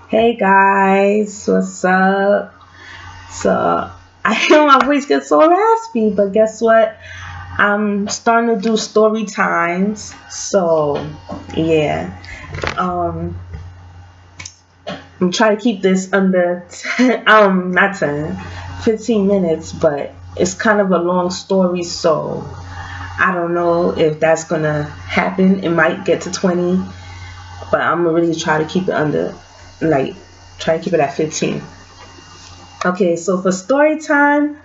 Hey guys, what's up? So I know my voice gets so raspy, but guess what? I'm starting to do story times. So yeah, um, I'm trying to keep this under 10, not 10, 15 minutes, but it's kind of a long story, so I don't know if that's gonna happen. It might get to 20, but I'm gonna really try to keep it under, like, try to keep it at 15. Okay, so for story time,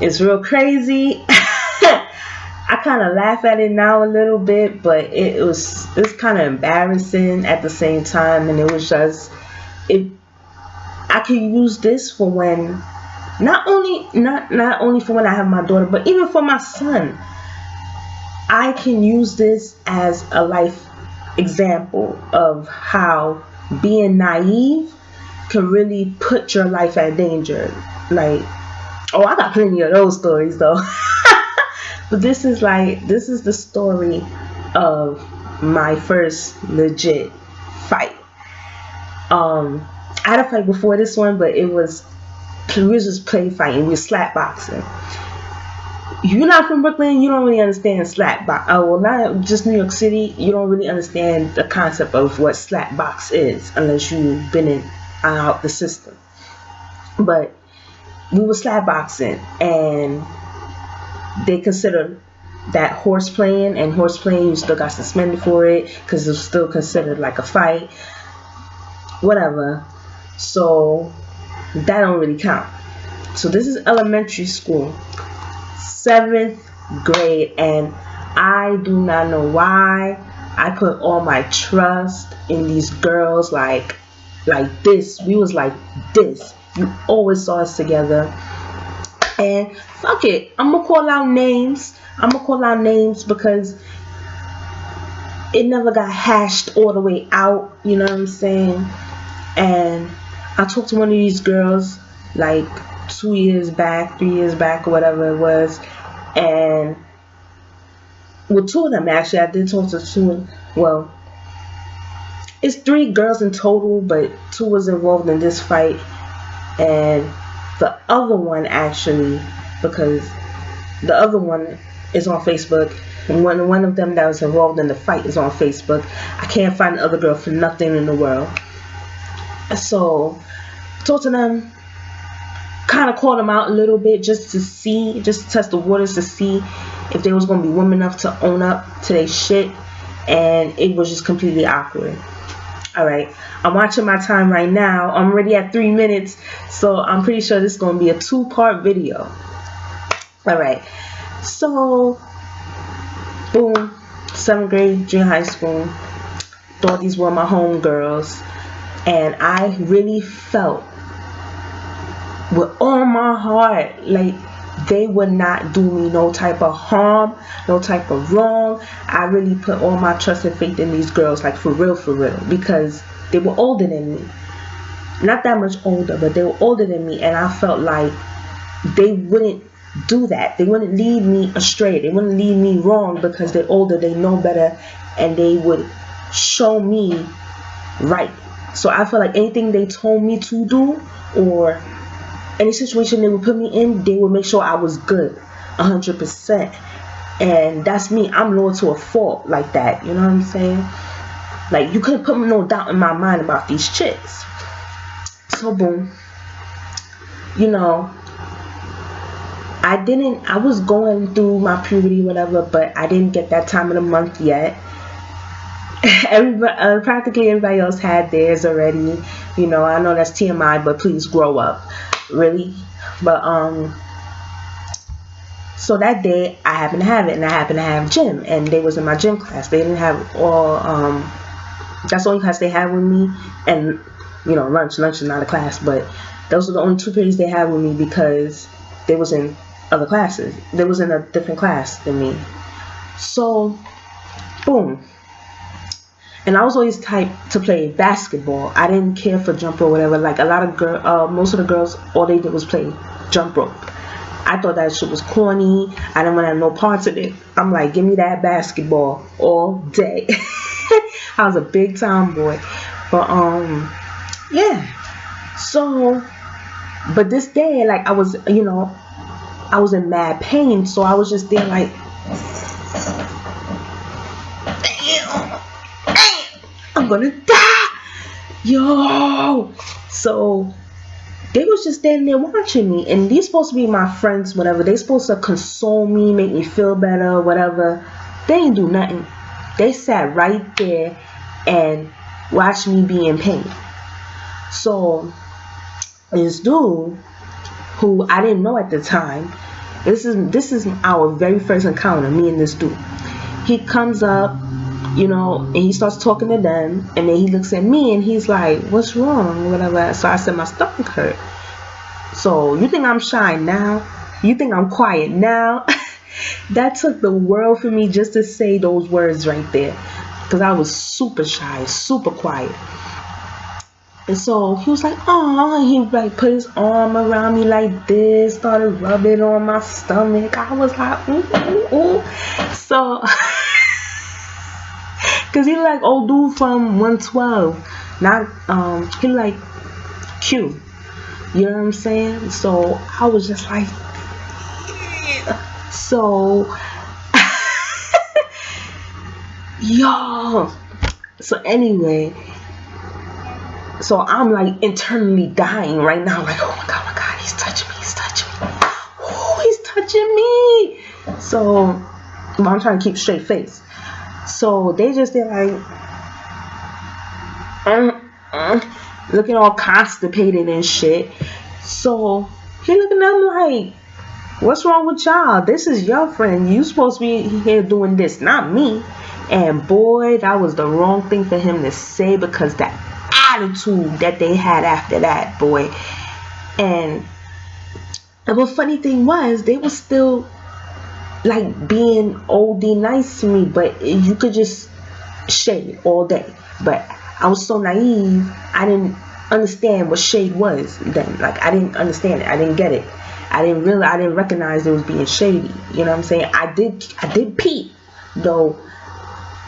it's real crazy. I kind of laugh at it now a little bit, but it's kind of embarrassing at the same time, and it was just it. I can use this for when not only for when I have my daughter, but even for my son. I can use this as a life example of how being naive can really put your life at danger. Like, oh, I got plenty of those stories though. But this is the story of my first legit fight. I had a fight before this one, but we was just play fighting. We were slap boxing. If you're not from Brooklyn, you don't really understand slap box. Oh, well, not just New York City. You don't really understand the concept of what slap box is unless you've been in out the system. But we were slap boxing, and they consider that horse playing, and horse playing you still got suspended for it because it's still considered like a fight, whatever. So that don't really count. So this is elementary school, seventh grade, and I do not know why I put all my trust in these girls. Like this, we was like this. You always saw us together. And fuck it, I'm gonna call out names because it never got hashed all the way out. You know what I'm saying? And I talked to one of these girls like 2 years back, 3 years back, or whatever it was. And with two of them, actually, I did talk to two. Well, it's three girls in total, but two was involved in this fight. And the other one, actually, because the other one is on Facebook. And one of them that was involved in the fight is on Facebook. I can't find the other girl for nothing in the world. So, talked to them, kind of called them out a little bit just to test the waters to see if they was going to be women enough to own up to their shit. And it was just completely awkward. Alright, I'm watching my time right now. I'm already at 3 minutes, so I'm pretty sure this is going to be a 2-part video. Alright, so boom, 7th grade, junior high school. Thought these were my home girls, and I really felt with all my heart like they would not do me no type of harm, no type of wrong. I really put all my trust and faith in these girls, like for real, because they were older than me. Not that much older, but they were older than me, and I felt like they wouldn't do that. They wouldn't lead me astray. They wouldn't lead me wrong because they're older, they know better, and they would show me right. So I feel like anything they told me to do, or any situation they would put me in, they would make sure I was good 100%. And that's me. I'm loyal to a fault like that. You know what I'm saying? Like, you couldn't put no doubt in my mind about these chicks. So boom, you know, I was going through my puberty, whatever, but I didn't get that time of the month yet. Practically everybody else had theirs already. You know, I know that's TMI, but please grow up. Really? But so that day I happened to have it, and I happened to have gym, and they was in my gym class. They didn't have all that's the only class they had with me, and you know, lunch is not a class, but those were the only 2 periods they had with me because they was in other classes. They was in a different class than me. So boom. And I was always type to play basketball. I didn't care for jump or whatever. Like a lot of most of the girls, all they did was play jump rope. I thought that shit was corny. I didn't want to have no parts of it. I'm like, give me that basketball all day. I was a big tomboy. But Yeah. So, but this day, like I was, I was in mad pain, so I was just there like, damn, I'm gonna die, yo. So they was just standing there watching me, and these supposed to be my friends, whatever. They supposed to console me, make me feel better, whatever. They didn't do nothing. They sat right there and watched me be in pain. So this dude, who I didn't know at the time, this is our very first encounter, me and this dude. He comes up, and he starts talking to them, and then he looks at me and he's like, "What's wrong?" Whatever. So I said, "My stomach hurt." So you think I'm shy now? You think I'm quiet now? That took the world for me just to say those words right there, because I was super shy, super quiet. And so he was like, "Oh," and he like put his arm around me like this, started rubbing on my stomach. I was like, ooh, ooh, ooh. So, cause he like old dude from 112, not he like Q. You know what I'm saying? So I was just like, yeah. So, yo. So anyway, so I'm like internally dying right now, like, oh my god, he's touching me, oh, he's touching me. So, but I'm trying to keep straight face. So they just did like, looking all constipated and shit. So he looking at them like, "What's wrong with y'all? This is your friend. You supposed to be here doing this, not me." And boy, that was the wrong thing for him to say, because the attitude that they had after that, boy. And the funny thing was, they were still like being OD nice to me, but you could just shade all day. But I was so naive, I didn't understand what shade was then. Like, I didn't understand it. I didn't get it. I didn't recognize it was being shady. You know what I'm saying? I did peep though,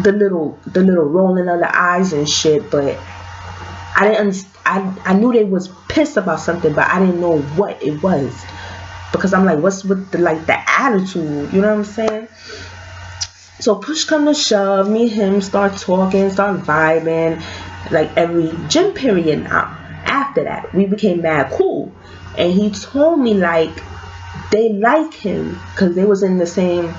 the little rolling of the eyes and shit, but I didn't. I knew they was pissed about something, but I didn't know what it was, because I'm like, what's with the attitude? You know what I'm saying? So push come to shove, me and him start talking, start vibing, like every gym period now. After that, we became mad cool. And he told me like they like him because they was in the same,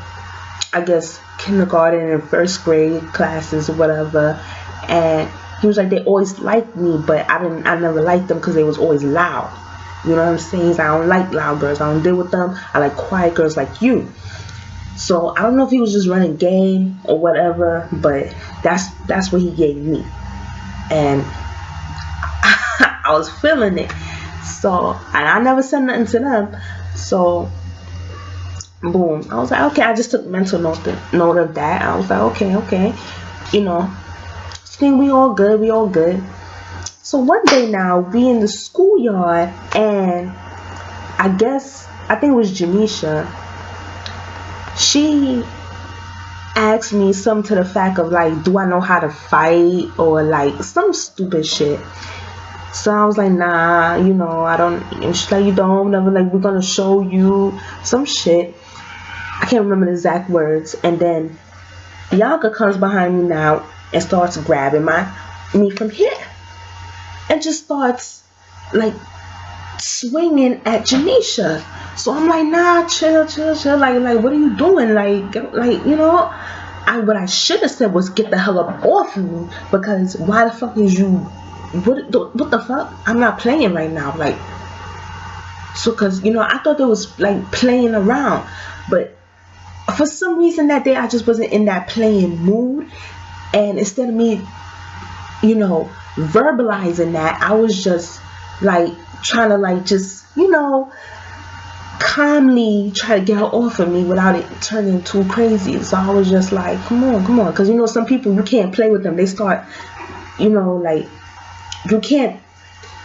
I guess, kindergarten and first grade classes or whatever. And he was like, they always liked me, but I never liked them because they was always loud. You know what I'm saying? He's like, I don't like loud girls. I don't deal with them. I like quiet girls like you. So I don't know if he was just running game or whatever, but that's what he gave me, and I was feeling it. So, and I never said nothing to them. So boom, I was like, okay. I just took mental note of that. I was like, okay, we all good, we all good. So one day now, we in the schoolyard, and I think it was Janisha. She asked me something to the fact of like, do I know how to fight, or like some stupid shit. So I was like, nah, I don't. And she's like, you don't, never, like, we're gonna show you some shit. I can't remember the exact words. And then Bianca comes behind me now and starts grabbing me from here, and just starts like swinging at Janisha. So I'm like, nah, chill. Like, what are you doing? What I should have said was, get the hell up off me, because why the fuck is you? What the fuck? I'm not playing right now. Like, so, because I thought they was like playing around, but for some reason that day I just wasn't in that playing mood, and instead of me, verbalizing that, I was just like trying to like just calmly try to get her off of me without it turning too crazy. So I was just like, come on, because some people, you can't play with them. They start, like, you can't.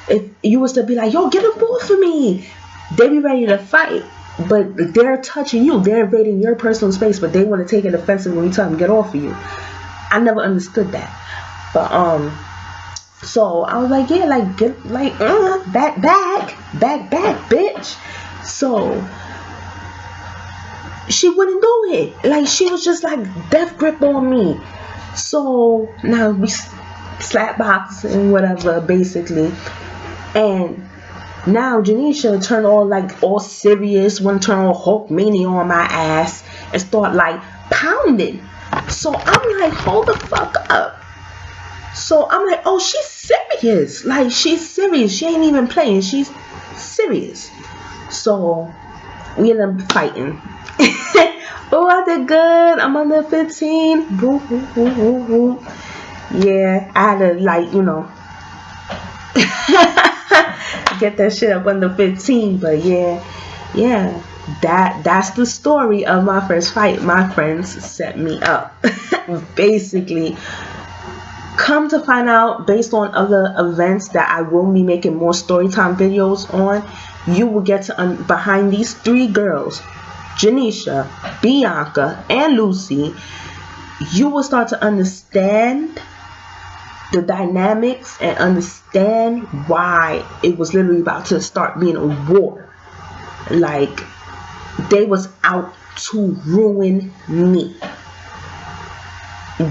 If you was to be like, yo, get up off of me, they be ready to fight, but they're touching you, they're invading your personal space, but they want to take it offensive when you tell them get off of you. I never understood that. But So I was like, yeah, like get like back, bitch. So she wouldn't do it. Like she was just like death grip on me. So now we slap box and whatever, basically. And now Janisha turned all serious, want to turn all Hulk mania on my ass and start like pounding. So I'm like, hold the fuck up. So I'm like, oh, she's serious. Like she's serious. She ain't even playing. She's serious. So we end up fighting. Oh, I did good. I'm under 15. Boo, boo, boo, boo, boo. Yeah, I had to get that shit up under 15. But yeah, that's the story of my first fight. My friends set me up. Basically, come to find out, based on other events that I will be making more storytime videos on, you will get to behind these three girls, Janisha, Bianca, and Lucy. You will start to understand the dynamics and understand why it was literally about to start being a war. Like, they was out to ruin me.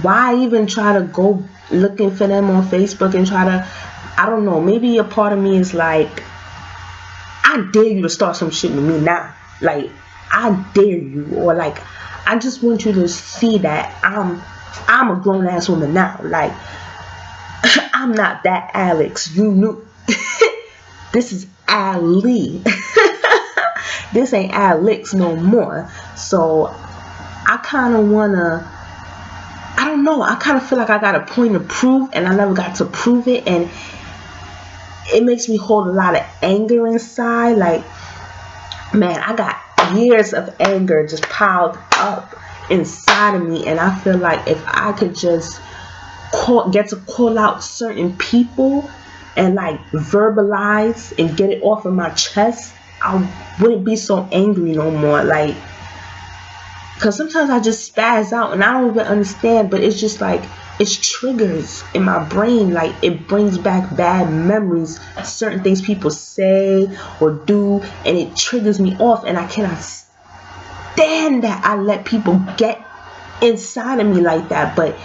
Why even try to go looking for them on Facebook and try to, I don't know, maybe a part of me is like, I dare you to start some shit with me now. Like, I dare you. Or like, I just want you to see that I'm a grown ass woman now. Like, I'm not that Alex you knew. This is Ali. This ain't Alex no more. So I kind of wanna, I don't know, I kind of feel like I got a point to prove and I never got to prove it, and it makes me hold a lot of anger inside. Like, man, I got years of anger just piled up inside of me, and I feel like if I could just get to call out certain people and like verbalize and get it off of my chest, I wouldn't be so angry no more. Like, because sometimes I just spaz out and I don't even understand, but it's just like, it's triggers in my brain. Like, it brings back bad memories, certain things people say or do, and it triggers me off, and I cannot stand that I let people get inside of me like that. But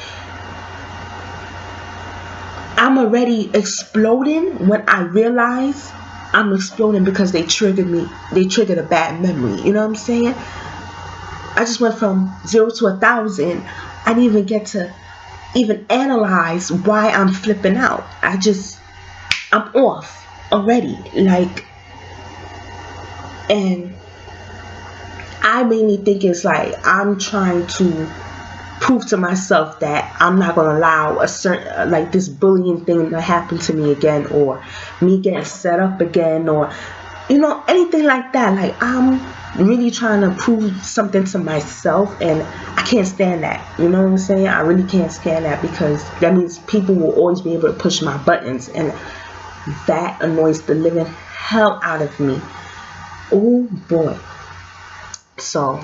I'm already exploding when I realize I'm exploding because they triggered me. They triggered a bad memory. You know what I'm saying? I just went from 0 to 1,000. I didn't even get to even analyze why I'm flipping out. I'm off already. Like, and I mainly think it's like I'm trying to prove to myself that I'm not going to allow a certain, like, this bullying thing to happen to me again, or me getting set up again, or, anything like that. Like, I'm really trying to prove something to myself, and I can't stand that. You know what I'm saying? I really can't stand that, because that means people will always be able to push my buttons, and that annoys the living hell out of me. Oh boy. So,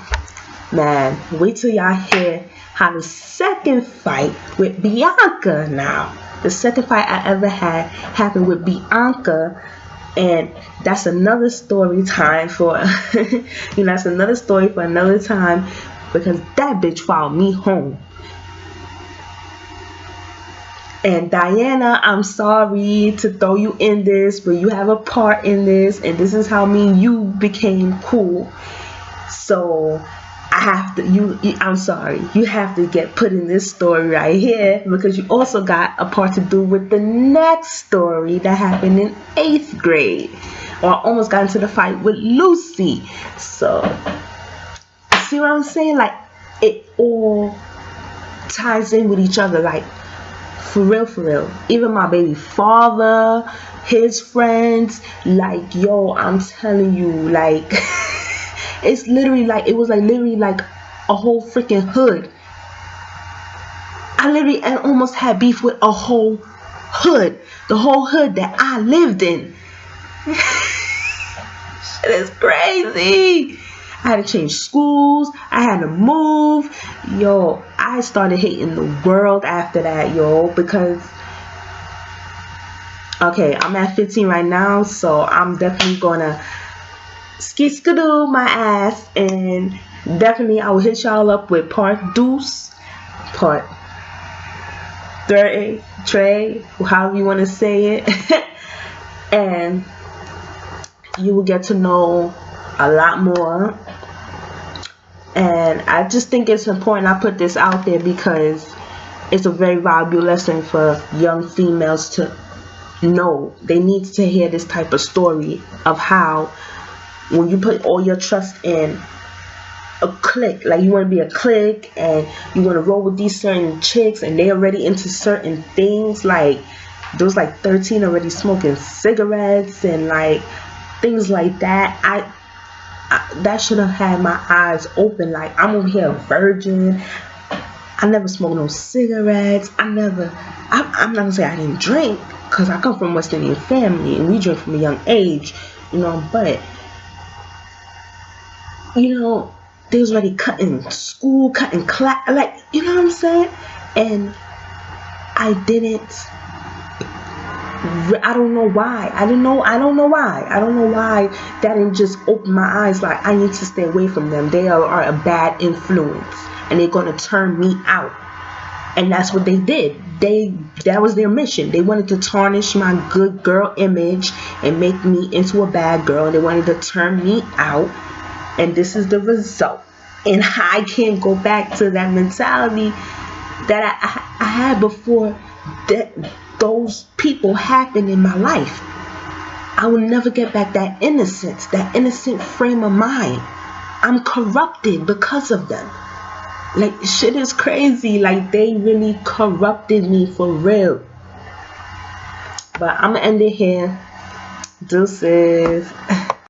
man, wait till y'all hear how the second fight with Bianca now. The second fight I ever had happened with Bianca, and that's another story time for, that's another story for another time, because that bitch followed me home. And Diana, I'm sorry to throw you in this, but you have a part in this, and this is how me and you became cool. So I have to, I'm sorry, you have to get put in this story right here, because you also got a part to do with the next story that happened in 8th grade, or I almost got into the fight with Lucy. So, see what I'm saying? Like, it all ties in with each other, like, for real. Even my baby father, his friends, like, yo, I'm telling you, like, it's literally like, it was like literally like a whole freaking hood. I almost had beef with a whole hood. The whole hood that I lived in. Shit is crazy. I had to change schools. I had to move. Yo, I started hating the world after that, yo, because Okay, I'm at 15 right now, so I'm definitely gonna ski skidoo my ass, and definitely I will hit y'all up with part deuce, part three, tray, however you want to say it, and you will get to know a lot more. And I just think it's important I put this out there because it's a very valuable lesson for young females to know. They need to hear this type of story of how when you put all your trust in a clique, like you want to be a clique and you want to roll with these certain chicks and they already into certain things, like those like 13 already smoking cigarettes and like things like that. That should have had my eyes open. Like, I'm over here a virgin. I never smoked no cigarettes. I'm not gonna say I didn't drink because I come from West Indian family and we drink from a young age, but they was already cutting school, cutting class, like, you know what I'm saying? And I didn't. I don't know why. I don't know why. I don't know why that didn't just open my eyes. Like, I need to stay away from them. They are a bad influence, and they're gonna turn me out. And that's what they did. That was their mission. They wanted to tarnish my good girl image and make me into a bad girl. They wanted to turn me out, and this is the result. And I can't go back to that mentality that I had before that those people happened in my life. I will never get back that innocence, that innocent frame of mind. I'm corrupted because of them. Like, shit is crazy. Like, they really corrupted me for real. But I'm gonna end it here. Deuces.